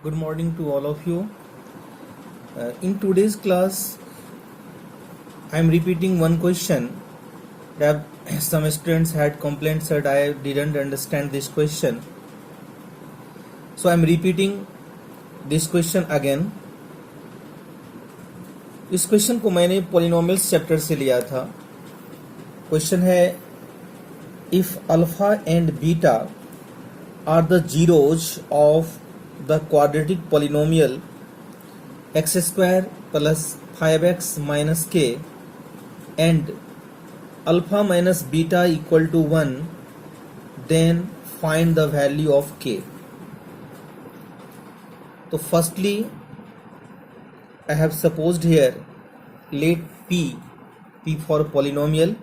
Good morning to all of you. In today's class, I am repeating one question that some students had complained said I didn't understand this question. So I am repeating this question again. इस question को मैंने polynomials chapter से लिया था. Question है if alpha and beta are the zeros of the quadratic polynomial x square plus 5x minus k and alpha minus beta equal to 1, then find the value of k. So firstly I have supposed here let p for polynomial.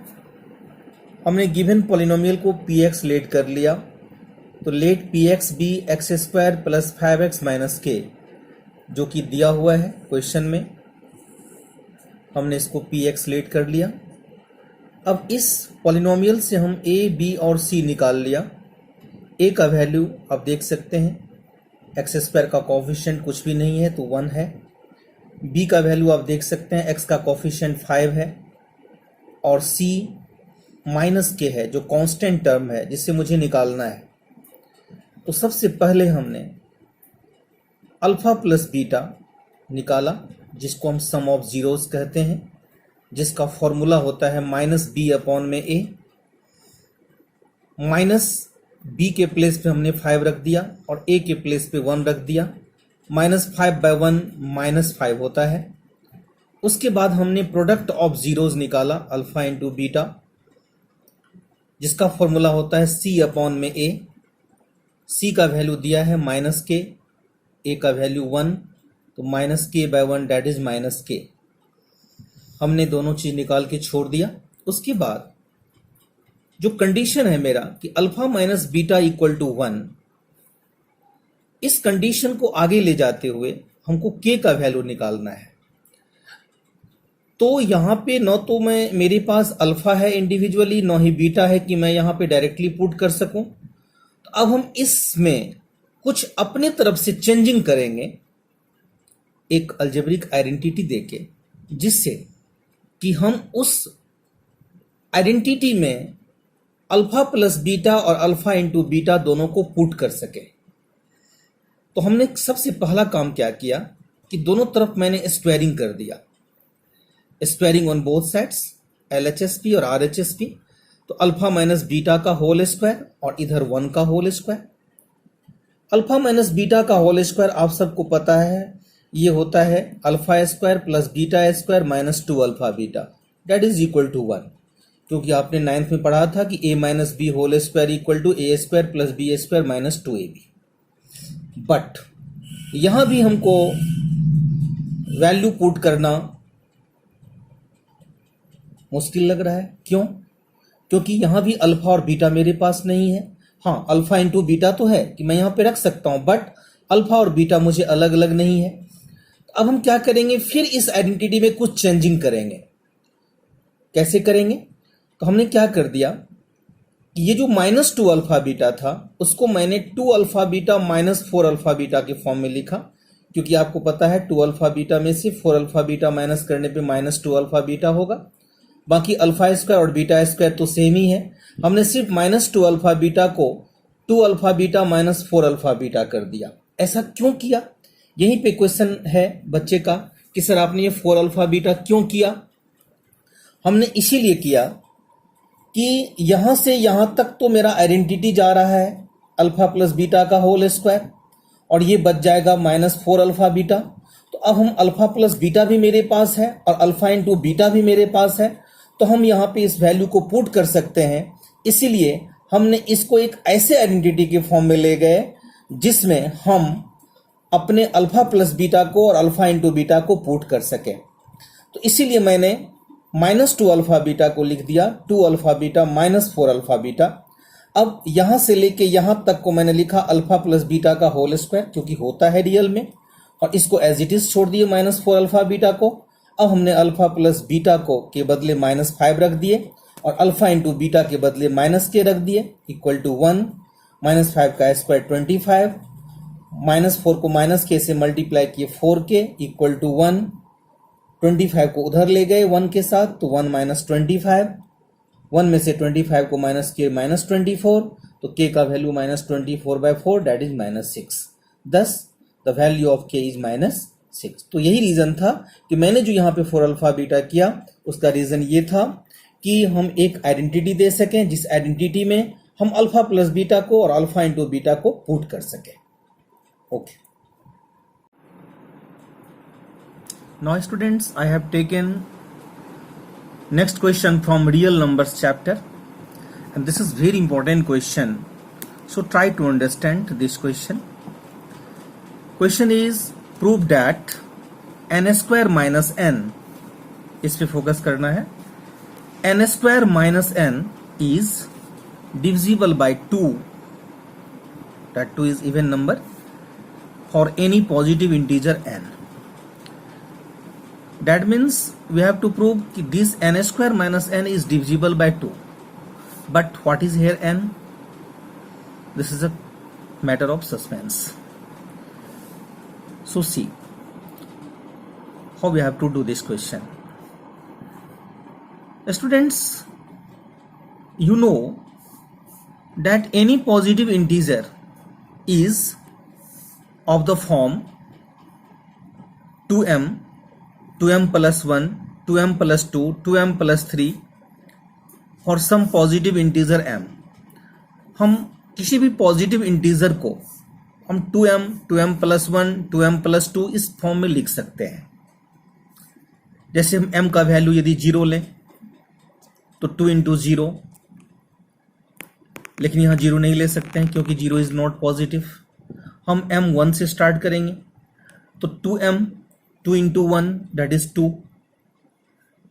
हमने given polynomial को px let कर लिया, तो let P X be X square plus 5x minus K जो कि दिया हुआ है क्वेश्चन में. हमने इसको पी एक्स लेट कर लिया. अब इस पॉलिनोमियल से हम ए बी और सी निकाल लिया. ए का वैल्यू आप देख सकते हैं, एक्स स्क्वायर का कोफिशिएंट कुछ भी नहीं है तो 1 है. बी का वैल्यू आप देख सकते हैं, एक्स का कोफिशिएंट 5 है और सी माइनस के है जो कांस्टेंट टर्म है जिसे मुझे निकालना है. तो सबसे पहले हमने अल्फा प्लस बीटा निकाला जिसको हम सम ऑफ जीरोस कहते हैं, जिसका फॉर्मूला होता है माइनस बी अपॉन में ए. माइनस बी के प्लेस पे हमने 5 रख दिया और ए के प्लेस पे 1 रख दिया. -5/1 -5 होता है. उसके बाद हमने प्रोडक्ट ऑफ जीरोस निकाला अल्फा इंटू बीटा, जिसका फॉर्मूला होता है सी अपॉन में ए. सी का वैल्यू दिया है माइनस के, ए का वैल्यू 1, तो -k/1 दैट इज -k. हमने दोनों चीज निकाल के छोड़ दिया. उसके बाद जो कंडीशन है मेरा कि alpha minus beta equal to 1, इस कंडीशन को आगे ले जाते हुए हमको के का वैल्यू निकालना है. तो यहां पे न तो मेरे पास अल्फा है इंडिविजुअली, न ही बीटा है कि मैं यहां पे डायरेक्टली पुट कर सकूं. अब हम इसमें कुछ अपने तरफ से चेंजिंग करेंगे एक अलजेब्रिक आइडेंटिटी देके, जिससे कि हम उस आइडेंटिटी में अल्फा प्लस बीटा और अल्फा इंटू बीटा दोनों को पुट कर सके. तो हमने सबसे पहला काम क्या किया कि दोनों तरफ मैंने स्क्वायरिंग कर दिया. Squaring on both sides, LHSP और RHSP. तो अल्फा माइनस बीटा का होल स्क्वायर और इधर 1 का whole square. Alpha minus beta का होल स्क्वायर आप सबको पता है, ये होता है alpha square plus beta square minus 2 alpha beta that is equal to 1. क्योंकि आपने 9th में पढ़ा था कि a minus B whole square equal to a square plus B square minus 2ab. But यहां भी हमको वैल्यू पुट करना मुश्किल लग रहा है. क्यों? क्योंकि यहां भी अल्फा और बीटा मेरे पास नहीं है. हाँ, अल्फा इंटू बीटा तो है कि मैं यहां पे रख सकता हूं, बट अल्फा और बीटा मुझे अलग अलग नहीं है. अब हम क्या करेंगे, फिर इस आइडेंटिटी में कुछ चेंजिंग करेंगे. कैसे करेंगे? तो हमने क्या कर दिया कि ये जो -2 अल्फा बीटा था उसको मैंने 2 अल्फा बीटा -4 अल्फा बीटा के फॉर्म में लिखा. क्योंकि आपको पता है 2 अल्फा बीटा में से 4 अल्फा बीटा माइनस करने पे -2 अल्फा बीटा होगा. बाकी अल्फा स्क्वायर और बीटा स्क्वायर तो सेम ही है. हमने सिर्फ -2 अल्फा बीटा को 2 अल्फा बीटा -4 अल्फा बीटा कर दिया. ऐसा क्यों किया? यहीं पे क्वेश्चन है बच्चे का कि सर आपने ये 4 अल्फा बीटा क्यों किया. हमने इसीलिए किया कि यहां से यहां तक तो मेरा आइडेंटिटी जा रहा है अल्फा प्लस बीटा का होल स्क्वायर, और ये बच जाएगा -4 अल्फा बीटा. तो अब हम अल्फा प्लस बीटा भी मेरे पास है और अल्फा इंटू बीटा भी मेरे पास है, तो हम यहाँ पे इस वैल्यू को पुट कर सकते हैं. इसीलिए हमने इसको एक ऐसे आइडेंटिटी के फॉर्म में ले गए जिसमें हम अपने अल्फा प्लस बीटा को और अल्फा इंटू बीटा को पुट कर सके. तो इसीलिए मैंने -2 अल्फा बीटा को लिख दिया 2 अल्फा बीटा -4 अल्फा बीटा. अब यहां से लेके यहां तक को मैंने लिखा अल्फा प्लस बीटा का होल स्क्वायर, क्योंकि होता है रियल में, और इसको एज इट इज छोड़ दिए -4 अल्फा बीटा को. अब हमने अल्फा प्लस बीटा को के बदले -5 रख दिए और अल्फा इंटू बीटा के बदले -k रख दिए इक्वल टू 1. -5 का स्क्वायर 25 -4 को -k से मल्टीप्लाई किए 4k इक्वल टू 1, 25 को उधर ले गए 1 के साथ, तो 1 माइनस 25, 1 में से 25 को माइनस किए -24, तो k का value -24/4 that is -6। thus the value of k is -6। तो यही रीजन था कि मैंने जो यहाँ पे 4 अल्फा बीटा किया, उसका रीजन ये था कि हम एक आइडेंटिटी दे सकें जिस आइडेंटिटी में हम अल्फा प्लस बीटा को और अल्फा इंटू बीटा को पुट कर सकें। Okay, now students, I have taken next question from real numbers chapter, and this is very important question, so try to understand this question. Question is prove that n square minus n, इस पे focus करना है, n square minus n is divisible by 2, that 2 is even number, for any positive integer n. That means we have to prove that this n square minus n is divisible by 2. But what is here n? This is a matter of suspense. So see how we have to do this question. Students, you know that any positive integer is of the form 2m, 2m plus 1, 2m plus 2, 2m plus 3 for some positive integer m. हम किसी भी positive integer को हम 2m, 2m plus 1, 2m plus 2 इस form में लिख सकते हैं। जैसे हम m का वैल्यू यदि 0 लें तो 2 इंटू 0, लेकिन यहाँ 0 नहीं ले सकते हैं क्योंकि 0 इज नॉट पॉजिटिव। हम m 1 से स्टार्ट करेंगे तो 2m, 2 into 1 that is 2,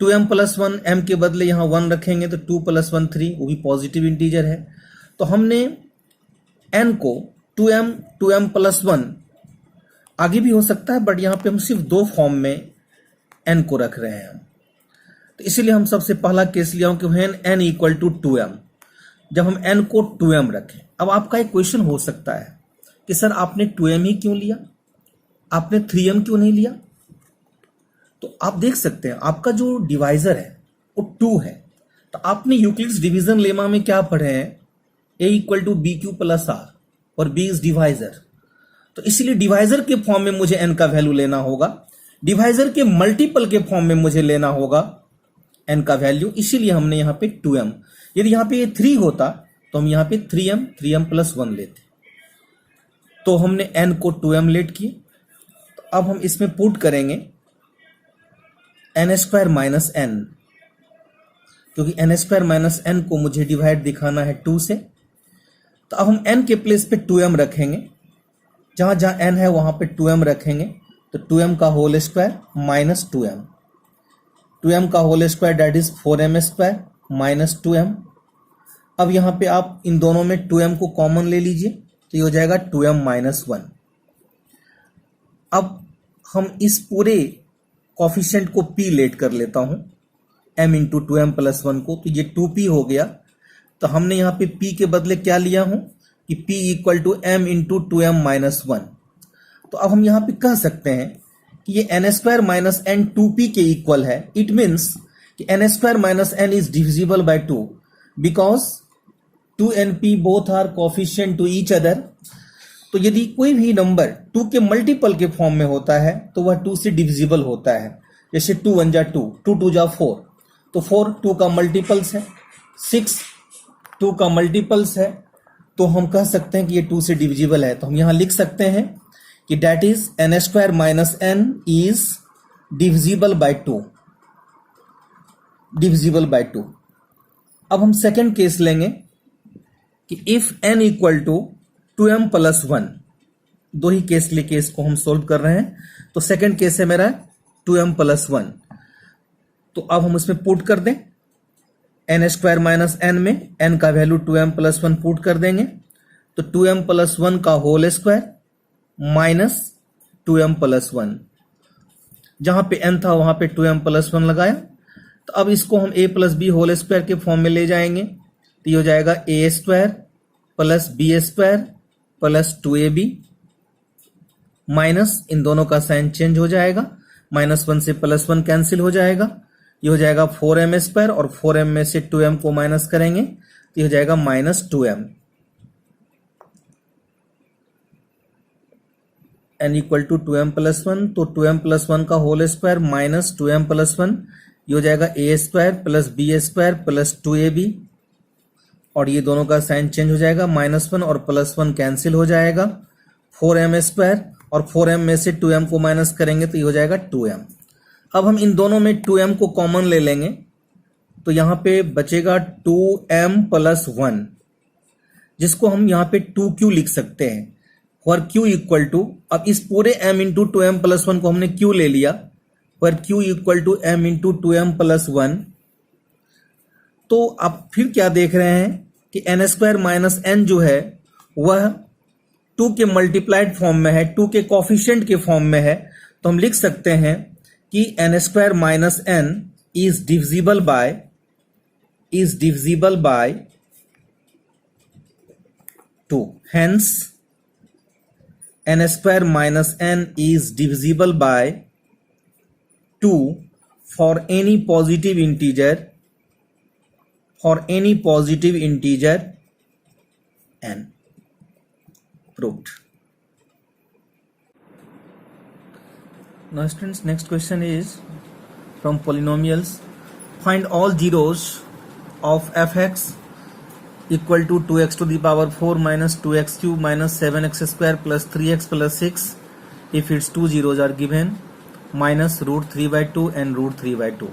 2m plus 1, m के बदले यहाँ 1 रखेंगे तो 2 प्लस 1 3, वो भी पॉजिटिव इंटीजर है। तो हमने n को 2m, 2m प्लस 1 आगे भी हो सकता है, बट यहाँ पे हम सिर्फ दो फॉर्म में n को रख रहे हैं। तो इसीलिए हम सबसे पहला केस लिया हूं कि when n equal to 2m, जब हम n को 2m रखें। अब आपका एक क्वेश्चन हो सकता है कि सर आपने 2m ही क्यों लिया, आपने 3m क्यों नहीं लिया? तो आप देख सकते हैं आपका जो डिवाइजर है वो 2 है। तो आपने यूक्लिड्स डिवीजन लेमा में क्या पढ़े हैं, a equal to B Q plus R, और b इज डिवाइजर। तो इसलिए डिवाइजर के फॉर्म में मुझे n का वैल्यू लेना होगा, डिवाइजर के मल्टीपल के फॉर्म में मुझे लेना होगा n का वैल्यू, इसीलिए हमने यहाँ पे 2m। यदि यहाँ पे ये 3 होता तो हम यहाँ पे 3m प्लस 1 लेते। तो हमने n को 2m लेट किए। तो अब हम इसमें पुट करेंगे n स्क्वायर माइनस n, क्योंकि n स्क्वायर माइनस n को मुझे डिवाइड दिखाना है 2 से। तो अब हम n के प्लेस पे 2m रखेंगे, जहां जहां n है वहां पे 2m रखेंगे। तो 2m का whole square minus 2m, 2m का whole square that is 4m square minus 2m। अब यहां पे आप इन दोनों में 2m को कॉमन ले लीजिए, तो ये हो जाएगा 2m माइनस 1। अब हम इस पूरे कॉफिशिएंट को p लेट कर लेता हूं, m इंटू 2m प्लस 1 को, तो ये 2p हो गया। तो हमने यहाँ पे p के बदले क्या लिया हूं कि p equal to m into 2m minus 1। तो अब हम यहाँ पे कह सकते हैं कि ये n square minus n 2p के इक्वल है। इट मीन्स कि n square minus n is divisible by 2 because 2 and p both are coefficient to each other. तो यदि कोई भी नंबर 2 के मल्टीपल के फॉर्म में होता है तो वह 2 से डिविजिबल होता है। जैसे 2 1 जा 2, 2 2 जा 4, तो 4 2 का मल्टीपल्स है, 6 2 का मल्टीपल्स है, तो हम कह सकते हैं कि ये 2 से डिविजिबल है। तो हम यहां लिख सकते हैं कि that is n square minus n is divisible by 2, divisible by 2। अब हम सेकेंड केस लेंगे कि if n equal to 2m plus 1, दो ही केस लेके इसको हम सोल्व कर रहे हैं। तो सेकेंड केस है मेरा 2m प्लस 1। तो अब हम इसमें पुट कर दें n स्क्वायर माइनस n में n का वैल्यू 2m प्लस 1 पुट कर देंगे। तो 2m प्लस 1 का whole square minus 2m plus 1, जहां पे n था वहां पे 2m प्लस 1 लगाया। तो अब इसको हम a plus B whole square के फॉर्म में ले जाएंगे। तो ये हो जाएगा a square plus B square plus 2ab minus, इन दोनों का साइन चेंज हो जाएगा, -1 से +1 कैंसिल हो जाएगा, ये हो जाएगा 4m² और 4m में से 2m को माइनस करेंगे तो ये हो जाएगा -2m n equal to 2m+1, तो 2m+1 का होल स्क्वायर माइनस 2m+1, ये हो जाएगा a² + b² + 2ab, और ये दोनों का साइन चेंज हो जाएगा, -1 और +1 कैंसिल हो जाएगा, 4m² और 4m में से 2m को माइनस करेंगे तो ये हो जाएगा 2m। अब हम इन दोनों में 2m को कॉमन ले लेंगे तो यहाँ पे बचेगा 2m+1, जिसको हम यहाँ पे 2q लिख सकते हैं, और q इक्वल टू, अब इस पूरे m इंटू 2m+1 को हमने q ले लिया, पर q equal to m into 2m+1, तो आप फिर क्या देख रहे हैं कि n² - n जो है वह 2 के मल्टीप्लाइड फॉर्म में है, 2 के कोफिशिएंट के फॉर्म में है, तो हम लिख सकते हैं कि n² - n is divisible by 2, hence n² - n is divisible by 2 for any positive integer n. Proved. Now students, next question is from polynomials. Find all zeros of fx equal to 2x to the power 4 minus 2x cube minus 7x square plus 3x plus 6 if its two zeros are given, minus √3/2 and √3/2.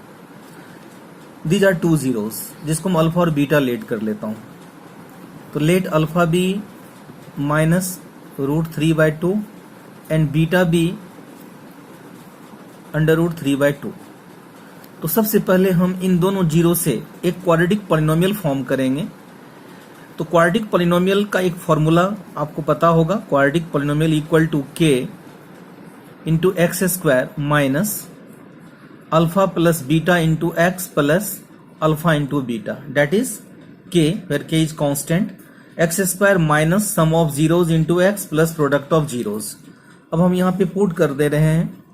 These are two zeros, जिसको मैं alpha और beta late कर लेता हूँ, तो let alpha be minus √3/2 and beta be under √3/2। तो सबसे पहले हम इन दोनों जीरो से एक क्वाड्रेटिक पॉलिनोमियल फॉर्म करेंगे। तो क्वाड्रेटिक पॉलिनोमियल का एक फॉर्मूला आपको पता होगा, quadratic polynomial equal to k into x² minus alpha plus beta into x plus alpha into beta, that is k, where k is constant, x² minus sum of zeros into x plus product of zeros. अब हम यहाँ पे put कर दे रहे हैं,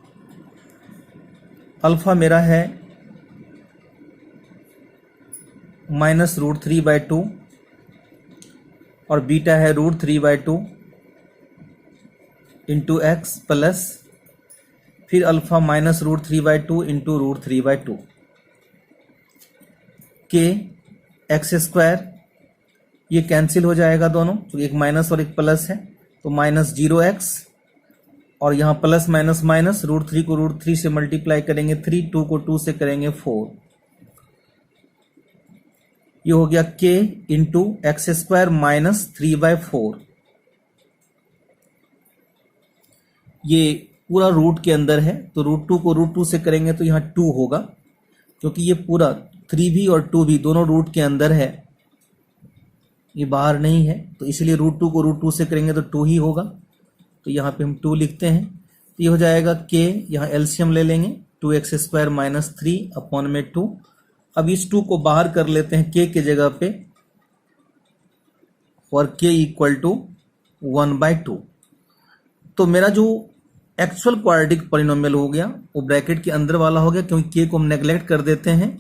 alpha मेरा है minus √3/2 और बीटा है √3/2 इंटू एक्स प्लस फिर अल्फा माइनस √3/2 इंटू √3/2 के x², ये कैंसिल हो जाएगा दोनों, तो एक माइनस और एक प्लस है, तो माइनस 0x और यहाँ प्लस माइनस माइनस, √3 को √3 से मल्टीप्लाई करेंगे 3, 2 को 2 से करेंगे 4, ये हो गया k इंटू x² माइनस 3/4। ये पूरा रूट के अंदर है, तो √2 को √2 से करेंगे तो यहाँ 2 होगा, क्योंकि ये पूरा 3 भी और 2 भी दोनों रूट के अंदर है, ये बाहर नहीं है, तो इसलिए √2 को √2 से करेंगे तो 2 ही होगा, तो यहाँ पे हम 2 लिखते हैं। तो ये हो जाएगा k, यहाँ एलसीएम ले लेंगे, 2x² माइनस 3 अपॉन में 2। अब इस 2 को बाहर कर लेते हैं k के जगह पे, और k इक्वल टू 1/2। तो मेरा जो एक्चुअल क्वाड्रेटिक पॉलिनोमियल हो गया वो ब्रैकेट के अंदर वाला हो गया, क्योंकि k को हम नेग्लेक्ट कर देते हैं,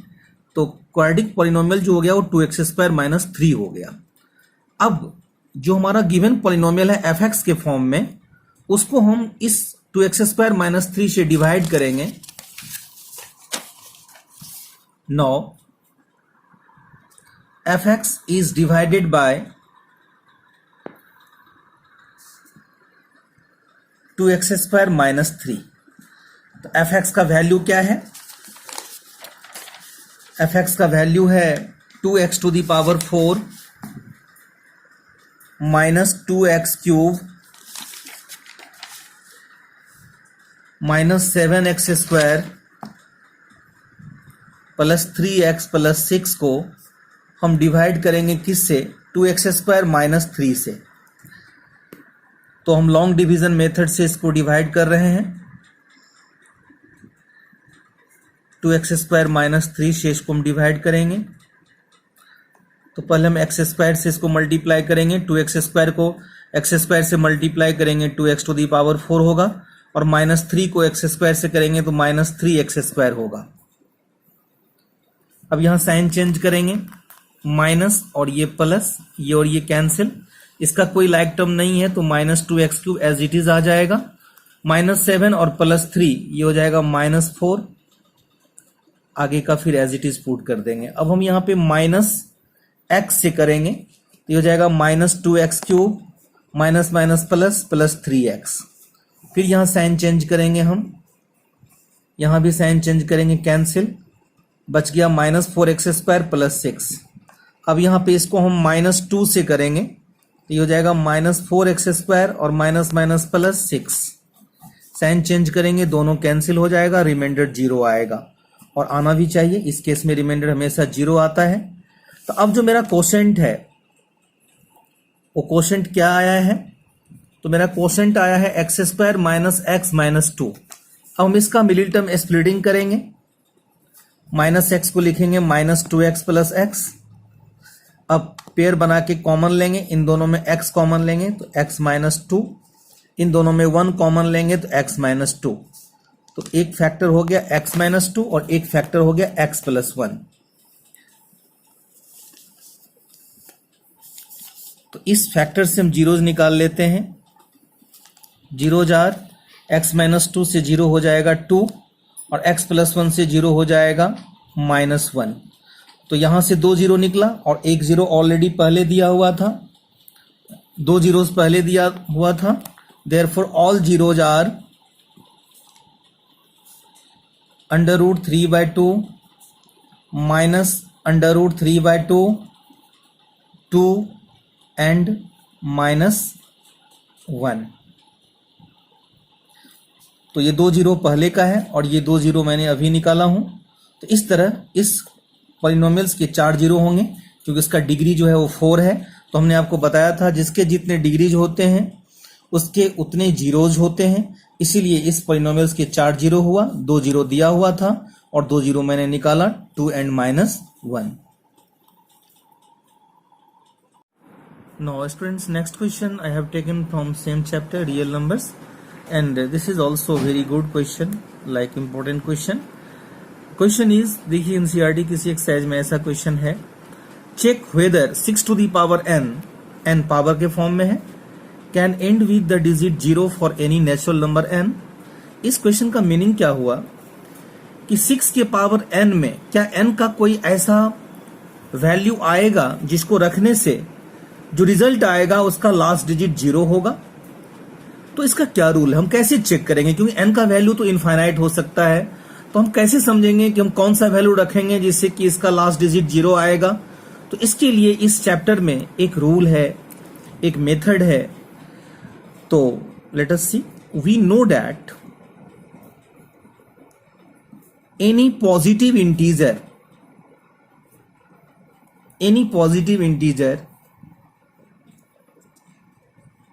तो क्वाड्रेटिक पॉलिनोमियल जो हो गया वो 2x² माइनस 3 हो गया। अब जो हमारा गिवन पॉलिनोमियल है fx के फॉर्म में, उसको हम इस 2x² माइनस 3 से डिवाइड करेंगे। Now fx is divided by 2x² minus 3। तो fx का वैल्यू क्या है? fx का वैल्यू है 2x to the power 4 minus 2x cube minus 7x² plus 3x plus 6 को हम डिवाइड करेंगे किससे? 2x² माइनस 3 से। तो हम लॉन्ग डिवीजन मेथड से इसको डिवाइड कर रहे हैं, 2x² माइनस 3 से इसको हम डिवाइड करेंगे। तो पहले हम x² से इसको मल्टीप्लाई करेंगे, 2x² को एक्स स्क्वायर से मल्टीप्लाई करेंगे 2x⁴ होगा, और -3 को एक्स स्क्वायर से करेंगे तो -3x² होगा। अब यहां साइन चेंज करेंगे, माइनस और ये प्लस, ये और ये कैंसिल, इसका कोई लाइक टर्म नहीं है तो -2x³ एज इट इज आ जाएगा। -7 और +3 ये हो जाएगा -4, आगे का फिर एज इट इज पुट कर देंगे। अब हम यहाँ पे -x से करेंगे तो ये हो जाएगा -2x³ minus minus plus plus 3x। फिर यहाँ साइन चेंज करेंगे हम, यहाँ भी साइन चेंज करेंगे, कैंसिल, बच गया -4x² + 6। अब यहाँ पे इसको हम -2 से करेंगे तो ये हो जाएगा -4x² और minus minus plus 6। Sign change करेंगे, दोनों कैंसिल हो जाएगा, रिमाइंडर 0 आएगा, और आना भी चाहिए, इस केस में रिमाइंडर हमेशा 0 आता है। तो अब जो मेरा क्वोशेंट है वो क्वोशेंट क्या आया है, तो मेरा क्वोशेंट आया है x² - x - 2। अब हम इसका मिडिल टर्म स्प्लिटिंग करेंगे, -x को लिखेंगे -2x + x। अब पेयर बना के कॉमन लेंगे, इन दोनों में x कॉमन लेंगे तो x - 2, इन दोनों में 1 कॉमन लेंगे तो x - 2। तो एक फैक्टर हो गया x - 2 और एक फैक्टर हो गया x + 1। तो इस फैक्टर से हम जीरोज निकाल लेते हैं, 0 जार x - 2 से 0 हो जाएगा 2 और x + 1 से 0 हो जाएगा -1। तो यहां से 2 0 निकला और 1 0 ऑलरेडी पहले दिया हुआ था, 2 जीरोस पहले दिया हुआ था। Therefore all zeros are √3/2 -√3/2 2 and -1। तो ये 2 जीरो पहले का है और ये 2 जीरो मैंने अभी निकाला हूं। तो इस तरह इस पॉलिनोमियल्स के 4 जीरो होंगे, क्योंकि इसका डिग्री जो है वो 4 है। तो हमने आपको बताया था जिसके जितने डिग्रीज होते हैं उसके उतने जीरोज होते हैं, इसीलिए इस पॉलिनोमियल्स के 4 जीरो हुआ, 2 जीरो दिया हुआ था और 2 जीरो मैंने निकाला, 2 and -1। Now students, next question I have taken from same chapter, real numbers, and this is also very good question, like important question. Question is, देखिए एनसीईआरटी किसी एक्सरसाइज में ऐसा क्वेश्चन है, check whether 6⁴n, n power के form में है, can end with the digit 0 for any natural number n। इस question का मीनिंग क्या हुआ कि 6 के पावर n में क्या n का कोई ऐसा वैल्यू आएगा जिसको रखने से जो रिजल्ट आएगा उसका लास्ट डिजिट 0 होगा। तो इसका क्या रूल है, हम कैसे चेक करेंगे, क्योंकि n का वैल्यू तो इनफाइनाइट हो सकता है, तो हम कैसे समझेंगे कि हम कौन सा वैल्यू रखेंगे जिससे कि इसका लास्ट डिजिट 0 आएगा। तो इसके लिए इस चैप्टर में एक रूल है, एक मेथड है। तो let us see, we know that any positive integer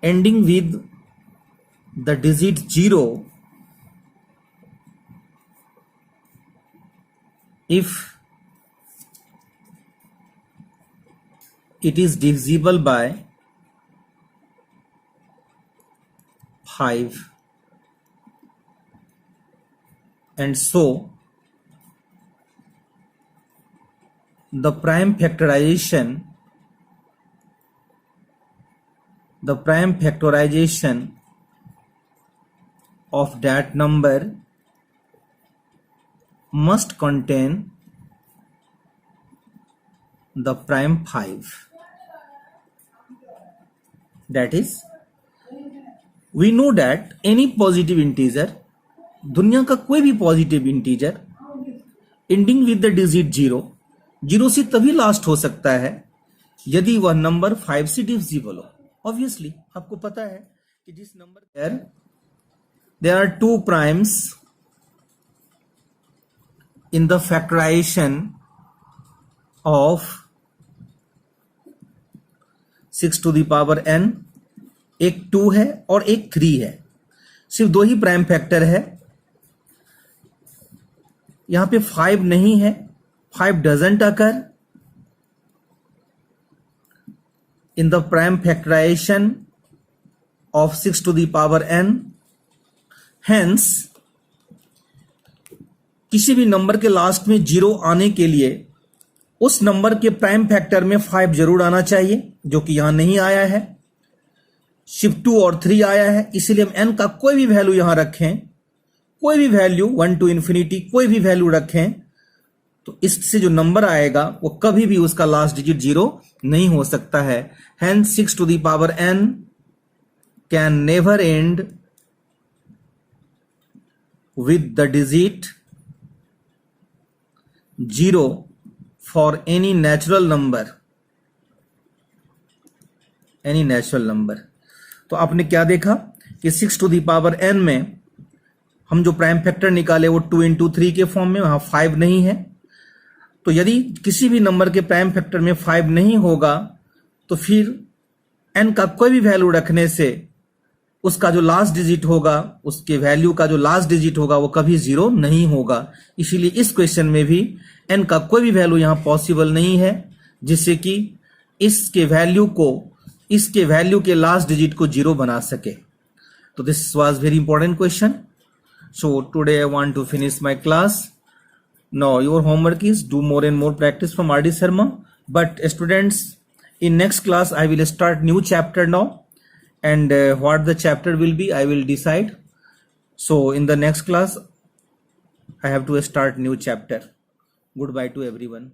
ending with the digit 0 if it is divisible by 5, and so the prime factorization of that number must contain the prime 5. That is, we know that any positive integer, दुनिया का कोई भी positive integer ending with the digit 0 से तभी last हो सकता है यदि वह नंबर 5 से डिविजिबल हो। ऑब्वियसली आपको पता है कि जिस number there are 2 primes in the factorization of 6⁴n, एक 2 है और एक 3 है, सिर्फ 2 ही प्राइम फैक्टर है। यहां पे 5 नहीं है, 5 doesn't occur in the prime factorization of 6 to the power n. Hence किसी भी नंबर के लास्ट में 0 आने के लिए उस नंबर के प्राइम फैक्टर में 5 जरूर आना चाहिए, जो कि यहां नहीं आया है। सिर्फ 2 और 3 आया है, इसीलिए हम n का कोई भी वैल्यू यहां रखें, कोई भी वैल्यू 1 to infinity कोई भी वैल्यू रखें, तो इससे जो नंबर आएगा वो कभी भी उसका लास्ट डिजिट 0 नहीं हो सकता है। Hence 6 to the power n can never end with the digit 0 for any natural number, any natural number। तो आपने क्या देखा कि 6 to the power n में हम जो प्राइम फैक्टर निकाले वो 2 into 3 के फॉर्म में, वहां 5 नहीं है। तो यदि किसी भी नंबर के प्राइम फैक्टर में 5 नहीं होगा तो फिर n का कोई भी वैल्यू रखने से उसका जो लास्ट डिजिट होगा, उसके वैल्यू का जो लास्ट डिजिट होगा वो कभी 0 नहीं होगा। इसीलिए इस क्वेश्चन में भी n का कोई भी वैल्यू यहां पॉसिबल नहीं है जिससे कि इसके वैल्यू के लास्ट डिजिट को 0 बना सके। तो this was very important question. So today I want to finish my class. Now your homework is do more and more practice from R D Sharma. But students, in next class I will start new chapter now, and what the chapter will be I will decide. So in the next class I have to start new chapter. Goodbye to everyone.